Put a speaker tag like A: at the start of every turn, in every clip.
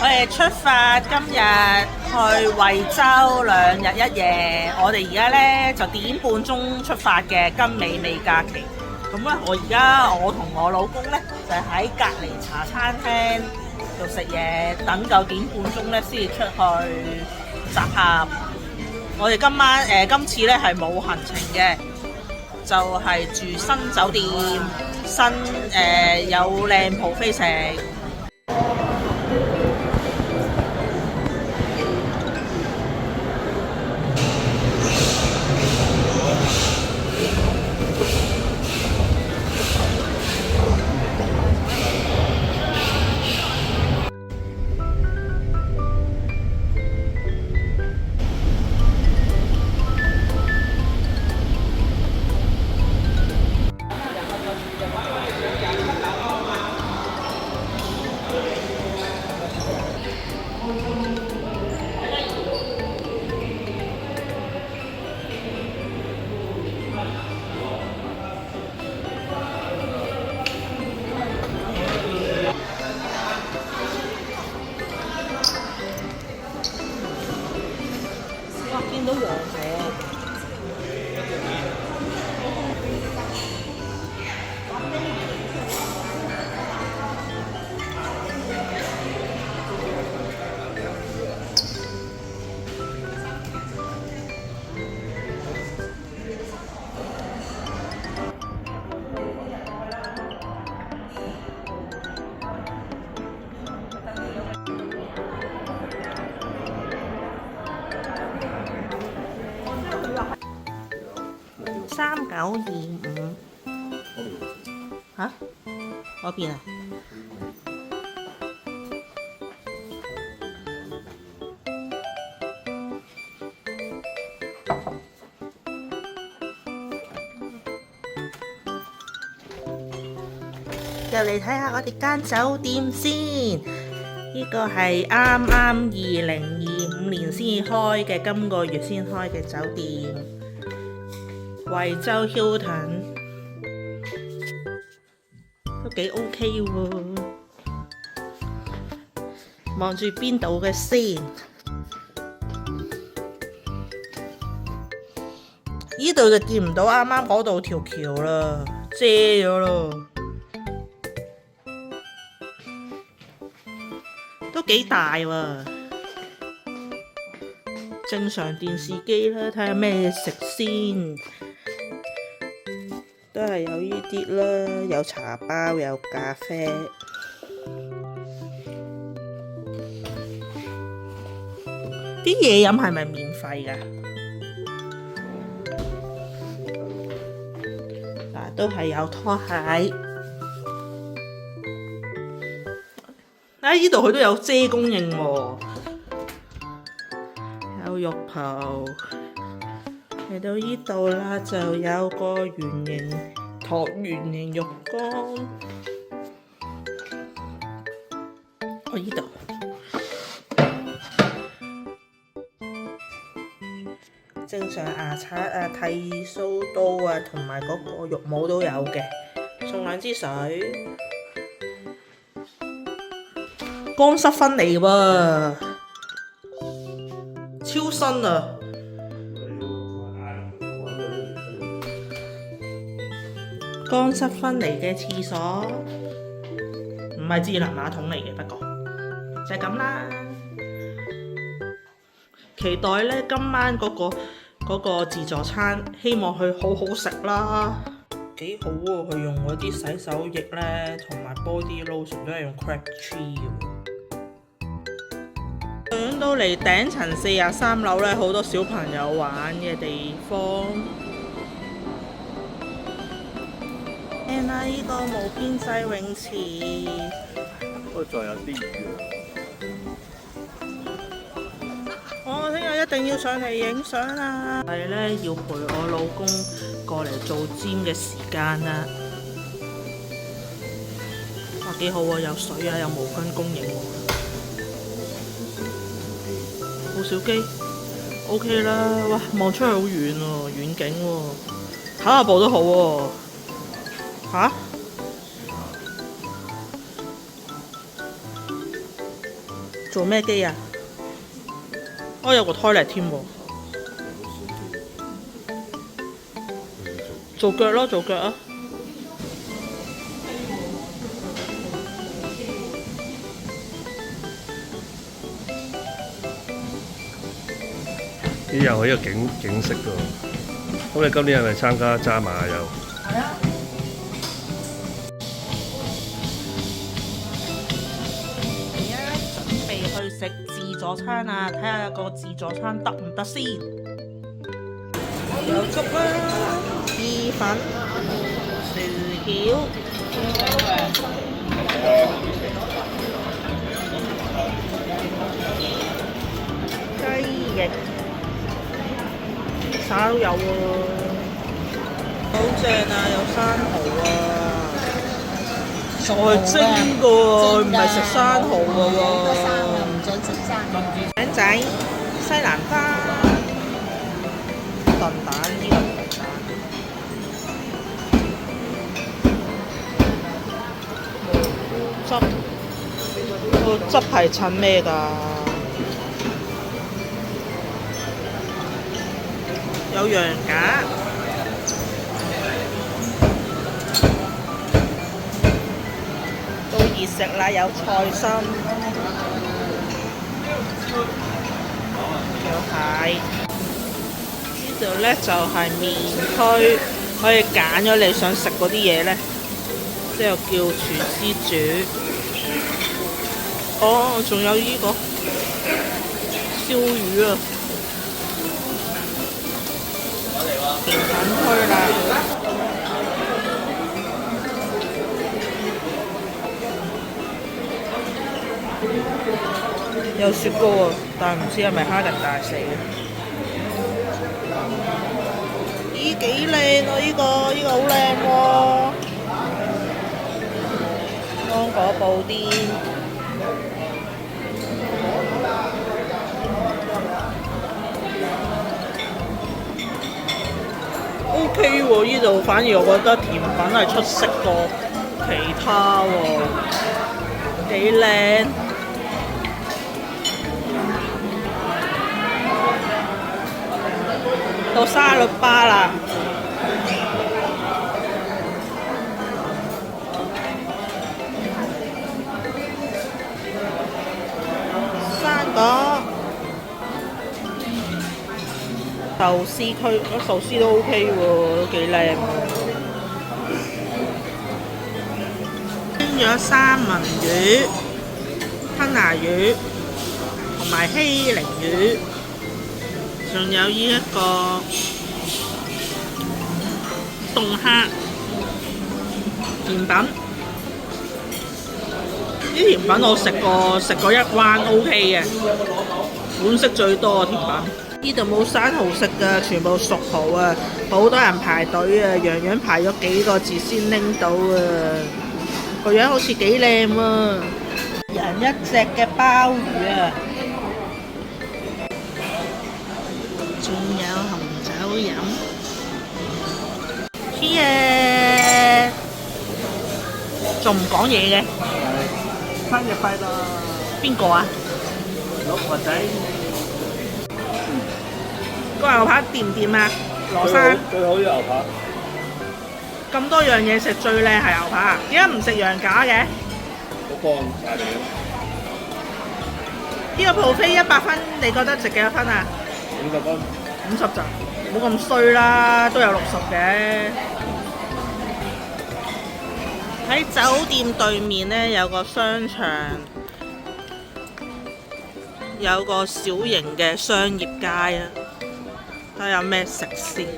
A: 哋出發今日去惠州2日1夜，我哋而家呢就點半鐘出發嘅，跟美美假期。咁咧，我同我老公呢，就喺隔離茶餐廳度食嘢，等9點半鐘呢先至出去集合。我哋今次呢係冇行程嘅，就係住新酒店，有靚鋪飛食。見到黃河。3925嚇？嗰邊啊？入嚟睇下我哋間酒店先。呢個係啱啱2025年先開嘅，今個月先開嘅酒店。惠州 Hilton 都幾 OK 喎，望住邊度嘅先？呢度就見唔到啱啱嗰度條橋啦，遮咗咯，都幾大喎。正常電視機啦，睇下咩食先。都係有呢啲啦，有茶包，有咖啡。啲嘢飲係咪免費㗎？嗱，都係有拖鞋。呢度佢都有遮供應喎，有浴袍。嚟到呢度啦，就有個圓形浴缸。呢度正常牙刷啊、剃鬚刀啊，同埋嗰個浴帽都有嘅。送2支水，乾濕分離喎，超新啊！乾濕分離嘅廁所，唔係智能馬桶嚟嘅，不過就係咁啦。期待呢今晚嗰個自助餐，希望佢好好食啦。幾好喎，佢用嗰啲洗手液呢，同埋 body lotion 都係用 Crabtree 嘅。上到嚟頂層43樓呢，好多小朋友玩嘅地方。睇下呢個無邊際泳池，
B: 不過仲有啲雨啊！
A: 我聽日一定要上嚟影相啊！係咧，要陪我老公過嚟做 gym 嘅時間啦。哇，幾好喎！有水啊，有毛巾供應喎。部小機 OK 啦，哇！望出去好遠喎，遠景喎，跑下步都好喎。嚇？做咩機啊？哦，有個 toilet 添喎。做腳咯，做腳啊！
C: 呢又係一個景色㗎喎。咁你今年係咪參加渣馬又？
A: 係啊。而家準備去食自助餐啊，睇下個自助餐得唔得先。有粥啦，意粉、薯條、雞翼。啥都有喎，好正啊！有生蠔啊，我係蒸㗎喎，唔係食生蠔㗎喎。
D: 唔準食生嘅。
A: 餅仔、西蘭花、燉蛋呢個燉蛋，個汁係襯咩㗎？有羊架，都熱食啦，有菜心，有蟹。呢度呢就係麵區，可以揀咗你想食嗰啲嘢呢，之後叫廚師煮。哦，仲有呢個燒魚啊！甜品區啦，有雪糕啊，但係唔知係咪哈根達斯嘅。咦，幾靚啊！呢個好靚喎，芒果布甸。OK 喎，呢度反而我覺得甜品係出色過其他喎，幾靚。到沙律巴啦，生果。壽司區，壽司都 OK 喎，都幾靚喎。蒸咗三文魚、吞拿魚同埋希靈魚，仲有呢一個凍蝦甜品。啲甜品我食過一彎 OK 嘅，款式最多嘅甜品。呢度冇生蠔食㗎，全部熟蠔啊！好多人排隊啊，樣樣排咗幾個字先拎到啊！個樣好似幾靚喎，人一隻嘅鮑魚啊！仲有紅酒飲 ，Cheers！ 仲唔講嘢嘅？
B: 生日快樂！
A: 邊個啊？
B: 老婆仔。
A: 個牛扒掂唔掂啊？羅生
B: 最好啲牛扒。
A: 咁多樣嘢食，最靚係牛扒，點解唔食羊架嘅？
B: 好幫大你。
A: 呢個 buffet 100分，你覺得值幾多分啊
B: 50分。
A: 50咋？冇咁衰啦，都有60嘅。喺酒店對面呢，有個商場，有個小型嘅商業街啊。睇下有咩食先。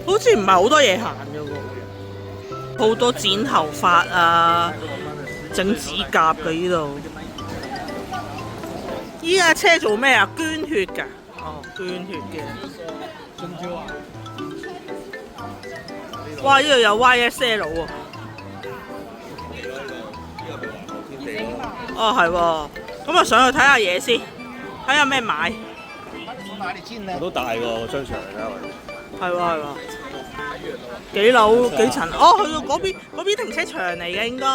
A: 好似唔係好多嘢行嘅喎，好多剪頭髮啊、整指甲嘅呢度。依架車做咩啊？捐血㗎？哦，捐血嘅。
B: 中招啊！
A: 哇！呢度有 YSL 喎。哦，係喎。咁啊，上去睇下嘢先。睇下咩買。
C: 我都大喎商場嚟㗎，
A: 係喎係喎。幾樓幾層？哦，去到嗰邊停車場嚟嘅應該。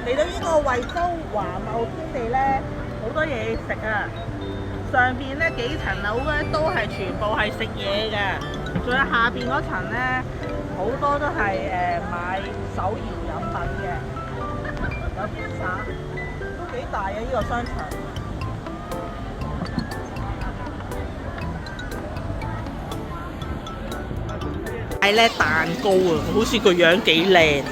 A: 嚟到呢個惠州華貿天地咧，好多嘢食啊！上邊咧幾層樓咧都係全部係食嘢嘅，仲有下邊嗰層咧好多都係買手搖飲品嘅，有披薩，都幾大啊！呢個商場。係咧蛋糕啊，好似個樣幾靚。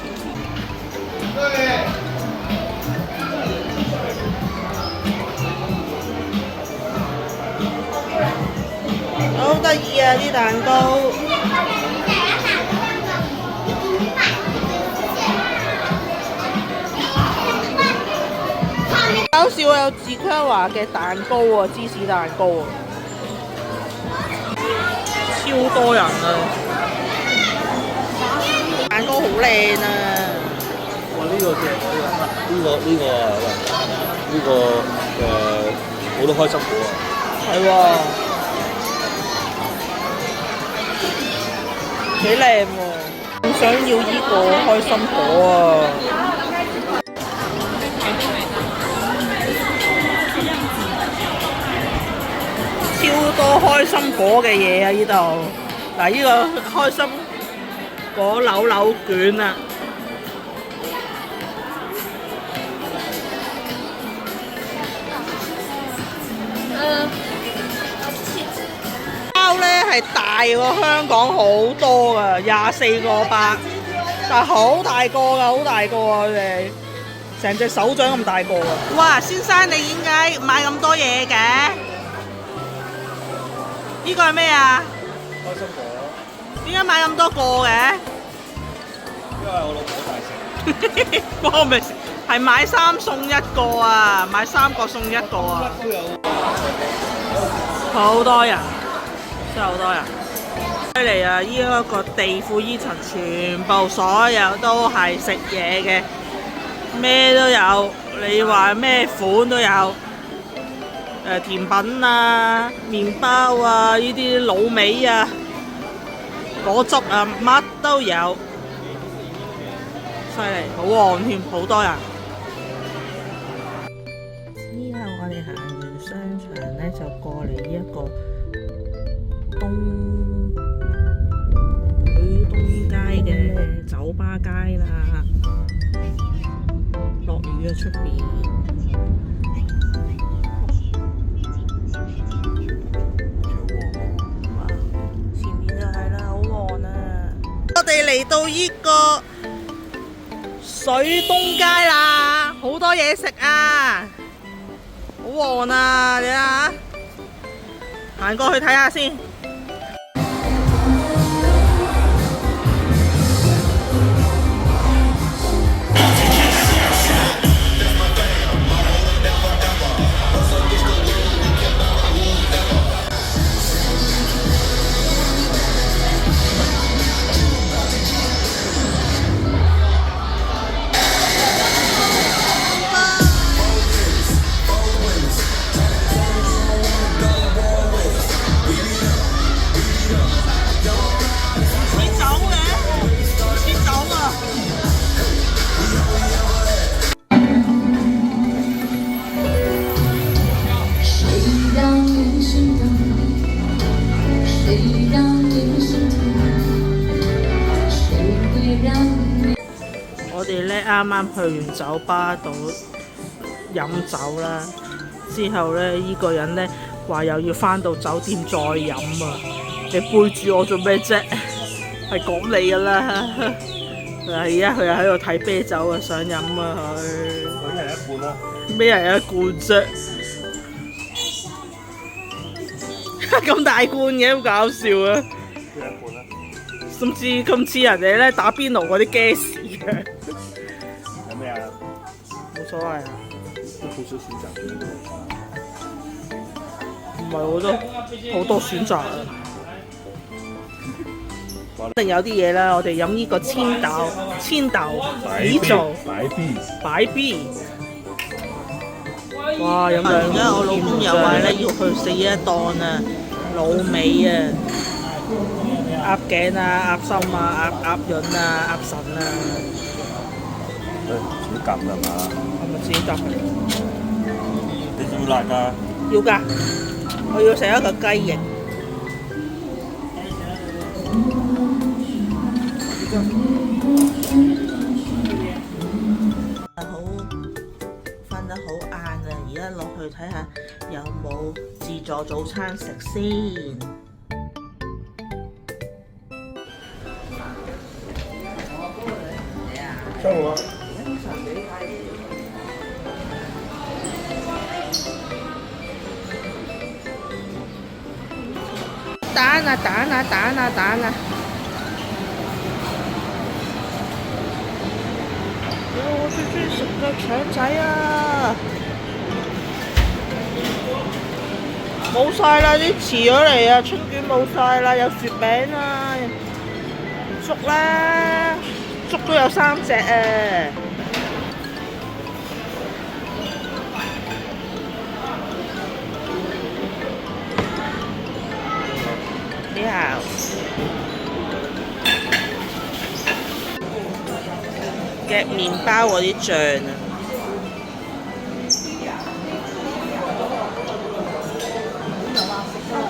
A: 好得意啊啲蛋糕。搞笑啊！有自強華嘅蛋糕啊，芝士蛋糕啊，超多人啊！蛋糕好靚啊！
C: 哇！呢個正喎，呢個啊，喂，呢個好多開心果啊！
A: 係喎，幾靚喎！我想要呢個開心果啊！超多開心果嘅嘢啊！呢度嗱，呢個開心果扭卷啊！包咧係大過香港好多噶，24個8，但係好大個噶，好大個啊！佢哋成隻手掌咁大個啊！哇，先生你點解買咁多嘢嘅？呢個係咩啊？
C: 開心果，
A: 點解買咁多個嘅？
C: 因為我老婆大食。
A: 我咪係買3送1個啊！買3個送1個啊！
C: 都有。
A: 好多人，真係好多人。犀利啊！呢一個地庫依層全部所有都係食嘢嘅，咩都有。你話咩款都有。甜品啊、麵包啊、呢啲滷味啊、果汁啊，乜都有。犀利，好旺添，好多人。之後我哋行完商場咧，就過嚟呢一個東街嘅酒吧街啦。落雨啊，出邊。哇！前面就係啦，好旺啊！我哋嚟到呢個水東街啦，好多嘢食啊，好旺啊！你睇下，行過去睇下先。我哋咧啱啱去完酒吧度飲酒啦，之後咧呢個人咧話又要返到酒店再飲啊！你背住我做咩啫？係講你噶啦！而家佢又喺度睇啤酒啊，想飲啊佢。
C: 佢係一半啦。
A: 咩人一罐啫？咁大罐嘅，好搞笑啊！
C: 一半啦。
A: 甚至咁似人哋咧打邊爐嗰啲 gas 嘅。
C: 有咩啊？
A: 冇所謂啊。
C: 都好少選擇嘅。
A: 唔係我都好多選擇啊！一定有啲嘢啦，我哋飲呢個千豆米酒，
C: 擺 B。
A: 擺 B。哇！飲兩而家我老公又話咧要去食一檔啊，滷味啊，鴨頸啊、鴨心啊、鴨潤啊、鴨腎啊，
C: 自己撳㗎嘛？
A: 係咪自己夾嘅？
C: 你要辣㗎？
A: 要㗎，我要食一個雞翼。好瞓得好晏啊！而家落去睇下有冇自助早餐食先。
B: 收我。
A: 蛋啊蛋啊蛋啊蛋啊！我最中意食嘅腸仔啊！冇晒啦，啲遲咗嚟啊！春卷冇晒啦，有雪餅啊，粥啦，粥都有3隻啊！你好。嘅麵包嗰啲醬啊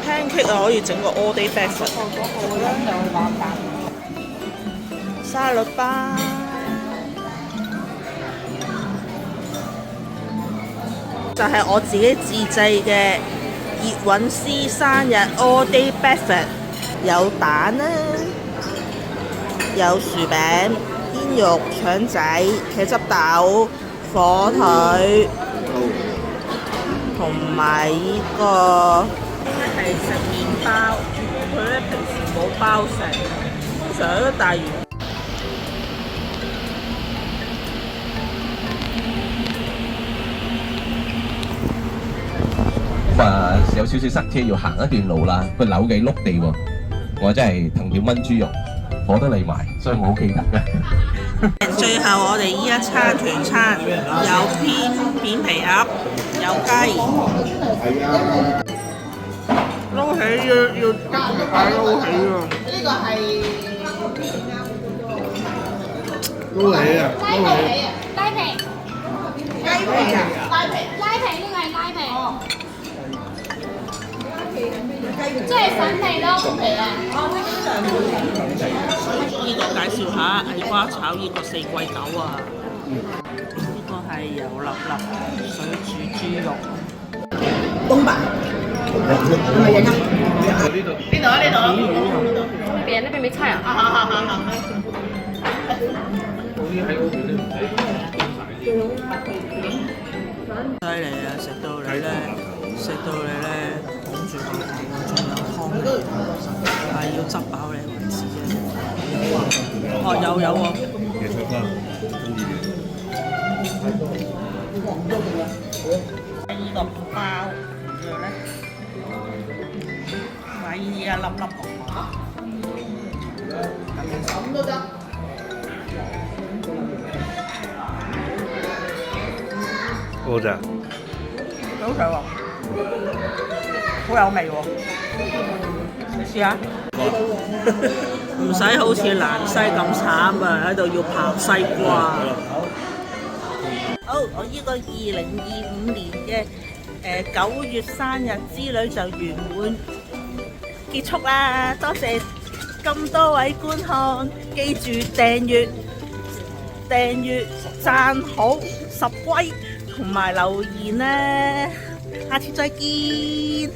A: ，pancake 啊可以整個 all day breakfast，沙律吧，就係我自己自製嘅葉韻詩生日 all day breakfast，有蛋啦，有薯餅。煙肉、腸仔、茄汁豆、火腿，同埋呢個係食麵包。佢咧平時冇包食，通常都大魚。
E: 咁啊，有少少塞車，要行一段路啦。個扭計碌地喎，我真係藤條炆豬肉，火得嚟埋，所以我好記得嘅。
A: 最後我哋依一餐團餐有片皮鴨，有雞，撈起要快撈起喎。
D: 呢個係
B: 撈起啊！撈起。
F: 拉皮，
D: 雞皮啊！
F: 拉皮，呢個係拉皮。即係粉皮咯，皮啊！
A: 呢個介紹下矮瓜炒呢個4季豆啊，呢個係油粒粒水煮豬肉。
D: 東白係咪人啊？
B: 呢度。
F: 別那邊沒菜啊！
A: 犀利啊！食到你咧捧住個頭，仲有湯，係要執飽你為止啫。哦，有喎。
B: 椰菜花，中意嘅。
A: 呢個包，然之後咧買呢一粒粒落
D: 咁都得。
B: 好好食。
A: 好食喎，好有味喎。你試下，唔使好似蘭西咁慘啊，喺度要刨西瓜。好，我呢個2025年嘅9月生日之旅就圓滿結束啦！多謝咁多位觀看，記住訂閱、讚好、10歸同埋留言咧，下次再見。